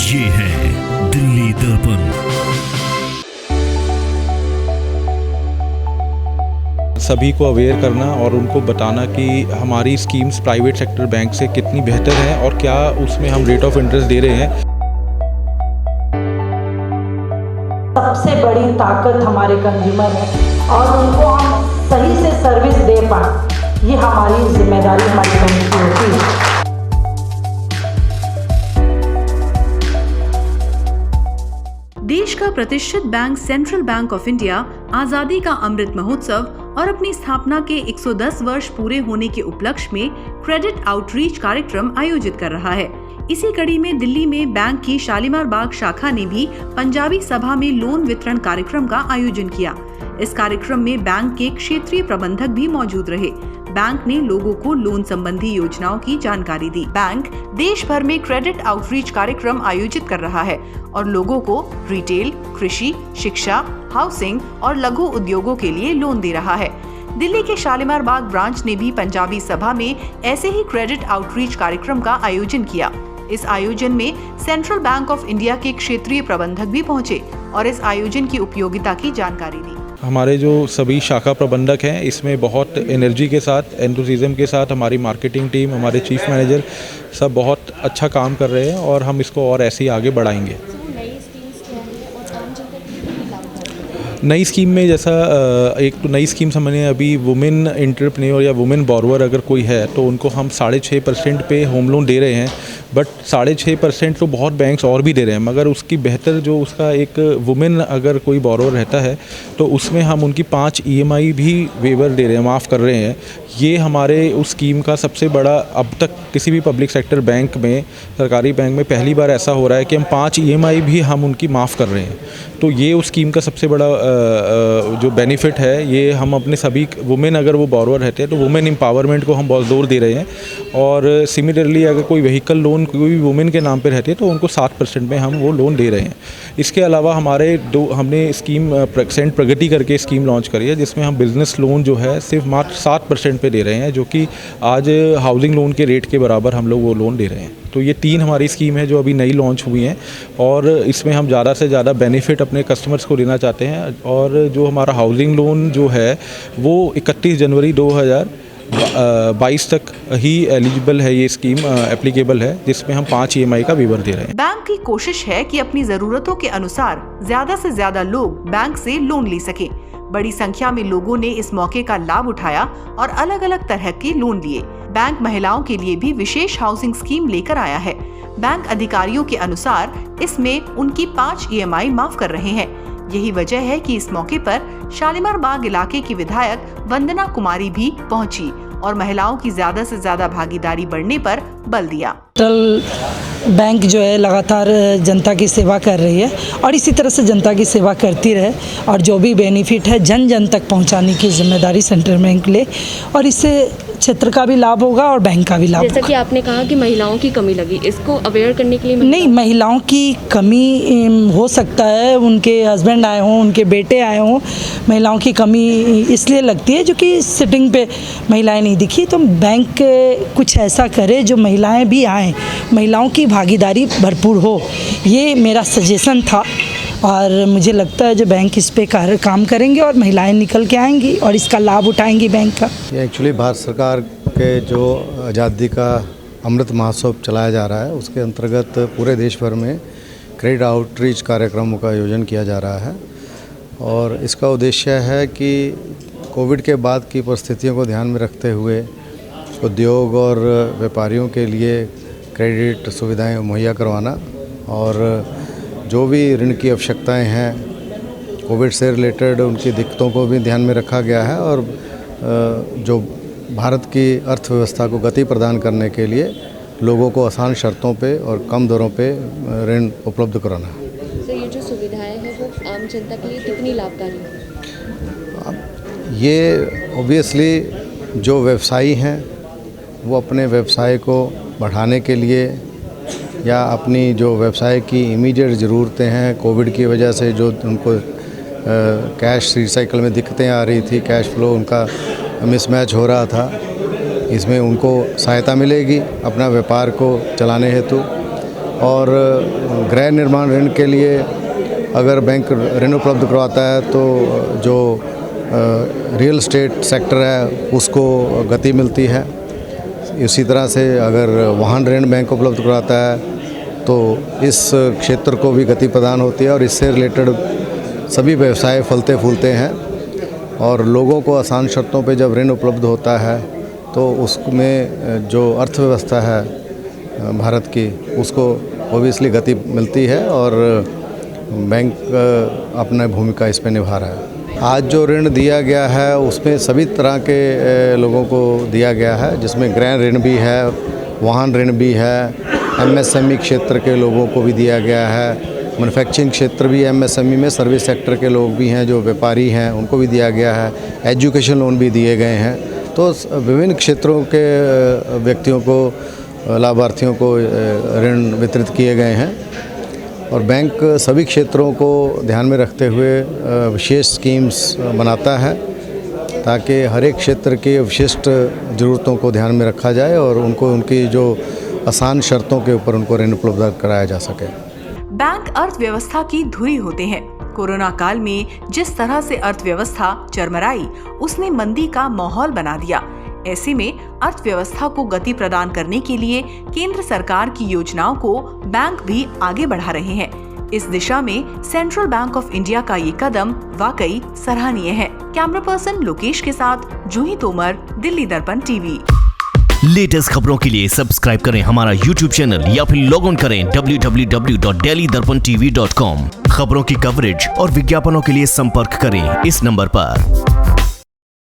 ये है दिल्ली दर्पण। सभी को अवेयर करना और उनको बताना कि हमारी स्कीम्स प्राइवेट सेक्टर बैंक से कितनी बेहतर हैं और क्या उसमें हम रेट ऑफ इंटरेस्ट दे रहे हैं। सबसे बड़ी ताकत हमारे कंज्यूमर है और उनको हम सही से सर्विस दे पाएं, ये हमारी जिम्मेदारी हमारी बैंक की होती है। देश का प्रतिष्ठित bank central bank of India आजादी का अमृत महोत्सव और अपनी स्थापना के 110 वर्ष पूरे होने के उपलक्ष्य में क्रेडिट आउटरीच कार्यक्रम आयोजित कर रहा है। इसी कड़ी में दिल्ली में बैंक की शालीमार बाग शाखा ने भी पंजाबी सभा में लोन वितरण कार्यक्रम का आयोजन किया। इस कार्यक्रम में बैंक के क्षेत्रीय प्रबंधक भी मौजूद रहे। बैंक ने लोगों को लोन संबंधी योजनाओं की जानकारी दी। बैंक देश भर में क्रेडिट आउटरीच कार्यक्रम आयोजित कर रहा है और लोगों को रिटेल, कृषि, शिक्षा, हाउसिंग और लघु उद्योगों के लिए लोन दे रहा है। दिल्ली के शालीमार बाग ब्रांच ने भी पंजाबी सभा में ऐसे ही क्रेडिट आउटरीच कार्यक्रम का आयोजन किया। इस आयोजन में सेंट्रल बैंक ऑफ इंडिया के क्षेत्रीय प्रबंधक भी पहुंचे और इस आयोजन की उपयोगिता की जानकारी दी। हमारे जो सभी शाखा प्रबंधक हैं इसमें बहुत एनर्जी के साथ, एंथुसिज्म के साथ हमारी मार्केटिंग टीम, हमारे चीफ मैनेजर सब बहुत अच्छा काम कर रहे हैं और हम इसको और ऐसे ही आगे बढ़ाएंगे। नई स्कीम में जैसा एक तो नई स्कीम समझने अभी वुमेन एंटरप्रेन्योर या वुमेन बोरोवर अगर कोई है तो उनको हम 6.5% पे होम लोन दे रहे हैं। बट 6.5% तो बहुत बैंक्स और भी दे रहे हैं, मगर उसकी बेहतर जो उसका एक वुमेन अगर कोई बोरोवर रहता है तो उसमें हम उनकी 5 EMI भी वेवर दे रहे हैं, माफ़ कर रहे हैं। ये हमारे उस स्कीम का सबसे बड़ा, अब तक किसी भी पब्लिक सेक्टर बैंक में, सरकारी बैंक में पहली बार ऐसा हो रहा है कि हम 5 EMI भी हम उनकी माफ़ कर रहे हैं। तो ये उस स्कीम का सबसे बड़ा जो बेनिफिट है, ये हम अपने सभी वुमेन अगर वो बोरोवर रहते हैं तो वुमेन एम्पावरमेंट को हम बहुत जोर दे रहे हैं। और सिमिलरली अगर कोई व्हीकल लोन कोई भी वुमेन के नाम पे रहते हैं तो उनको 7% में हम वो लोन दे रहे हैं। इसके अलावा हमने स्कीम सेंट प्रगति करके स्कीम लॉन्च करी है जिसमें हम बिज़नेस लोन जो है सिर्फ मात्र 7% पे दे रहे हैं, जो कि आज हाउसिंग लोन के रेट के बराबर हम लोग वो लोन दे रहे हैं। तो ये 3 हमारी स्कीम है जो अभी नई लॉन्च हुई हैं और इसमें हम ज़्यादा से ज़्यादा बेनिफिट अपने कस्टमर्स को देना चाहते हैं। और जो हमारा हाउसिंग लोन जो है वो 31 जनवरी 2022 तक ही एलिजिबल है, ये स्कीम एप्लीकेबल है, जिसमें हम 5 EMI का वेवर दे रहे हैं। बैंक की कोशिश है कि अपनी जरूरतों के अनुसार ज्यादा से ज्यादा लोग बैंक से लोन ले सके। बड़ी संख्या में लोगों ने इस मौके का लाभ उठाया और अलग अलग तरह के लोन लिए। बैंक महिलाओं के लिए भी विशेष हाउसिंग स्कीम लेकर आया है। बैंक अधिकारियों के अनुसार इसमें उनकी 5 EMI माफ कर रहे हैं। यही वजह है कि इस मौके पर शालीमार बाग इलाके की विधायक वंदना कुमारी भी पहुंची और महिलाओं की ज्यादा से ज्यादा भागीदारी बढ़ने पर बल दिया। बैंक जो है लगातार जनता की सेवा कर रही है और इसी तरह से जनता की सेवा करती रहे और जो भी बेनिफिट है जन जन तक पहुंचाने की जिम्मेदारी सेंट्रल बैंक ले और इससे क्षेत्र का भी लाभ होगा और बैंक का भी लाभ होगा। जैसा कि आपने कहा कि महिलाओं की कमी लगी, इसको अवेयर करने के लिए नहीं, महिलाओं की कमी हो सकता है, उनके हस्बैंड आए हों, उनके बेटे आए हों, महिलाओं की कमी इसलिए लगती है जो कि सिटिंग पे महिलाएं नहीं दिखी। तो बैंक कुछ ऐसा करे जो महिलाएं भी आएँ, महिलाओं की भागीदारी भरपूर हो, ये मेरा सजेशन था और मुझे लगता है जो बैंक इस पे काम करेंगे और महिलाएं निकल के आएंगी और इसका लाभ उठाएंगी बैंक का। ये एक्चुअली भारत सरकार के जो आज़ादी का अमृत महोत्सव चलाया जा रहा है उसके अंतर्गत पूरे देश भर में क्रेडिट आउटरीच कार्यक्रमों का आयोजन किया जा रहा है और इसका उद्देश्य है कि कोविड के बाद की परिस्थितियों को ध्यान में रखते हुए उद्योग और व्यापारियों के लिए क्रेडिट सुविधाएं मुहैया करवाना और जो भी ऋण की आवश्यकताएं हैं कोविड से रिलेटेड उनकी दिक्कतों को भी ध्यान में रखा गया है और जो भारत की अर्थव्यवस्था को गति प्रदान करने के लिए लोगों को आसान शर्तों पे और कम दरों पे ऋण उपलब्ध कराना है। सर, ये जो सुविधाएं हैं वो आम जनता के लिए कितनी लाभकारी हैं? ये ऑब्वियसली जो व्यवसायी हैं वो अपने व्यवसाय को बढ़ाने के लिए या अपनी जो व्यवसाय की इमीडिएट ज़रूरतें हैं, कोविड की वजह से जो उनको कैश रिसाइकल में दिक्कतें आ रही थी, कैश फ्लो उनका मिसमैच हो रहा था, इसमें उनको सहायता मिलेगी अपना व्यापार को चलाने हेतु। और गृह निर्माण ऋण के लिए अगर बैंक ऋण उपलब्ध करवाता है तो जो रियल एस्टेट सेक्टर है उसको गति मिलती है। इसी तरह से अगर वाहन ऋण बैंक उपलब्ध करवाता है तो इस क्षेत्र को भी गति प्रदान होती है और इससे रिलेटेड सभी व्यवसाय फलते फूलते हैं। और लोगों को आसान शर्तों पे जब ऋण उपलब्ध होता है तो उसमें जो अर्थव्यवस्था है भारत की उसको ओबियसली गति मिलती है और बैंक अपना भूमिका इस पे निभा रहा है। आज जो ऋण दिया गया है उसमें सभी तरह के लोगों को दिया गया है, जिसमें गृह ऋण भी है, वाहन ऋण भी है, एमएसएमई क्षेत्र के लोगों को भी दिया गया है, मैन्युफैक्चरिंग क्षेत्र भी एमएसएमई में, सर्विस सेक्टर के लोग भी हैं जो व्यापारी हैं उनको भी दिया गया है, एजुकेशन लोन भी दिए गए हैं। तो विभिन्न क्षेत्रों के व्यक्तियों को, लाभार्थियों को ऋण वितरित किए गए हैं और बैंक सभी क्षेत्रों को ध्यान में रखते हुए विशेष स्कीम्स बनाता है ताकि हर एक क्षेत्र के विशिष्ट ज़रूरतों को ध्यान में रखा जाए और उनको उनकी जो आसान शर्तों के ऊपर उनको ऋण उपलब्ध कराया जा सके। बैंक अर्थव्यवस्था की धुरी होते हैं। कोरोना काल में जिस तरह से अर्थव्यवस्था चरमराई, उसने मंदी का माहौल बना दिया। ऐसे में अर्थव्यवस्था को गति प्रदान करने के लिए केंद्र सरकार की योजनाओं को बैंक भी आगे बढ़ा रहे हैं। इस दिशा में सेंट्रल बैंक ऑफ इंडिया का ये कदम वाकई सराहनीय है। कैमरा पर्सन लोकेश के साथ जूही तोमर, दिल्ली दर्पण टीवी। लेटेस्ट खबरों के लिए सब्सक्राइब करें हमारा YouTube चैनल या फिर लॉग ऑन करें www.delhidarpantv.com। खबरों की कवरेज और विज्ञापनों के लिए संपर्क करें इस नंबर पर।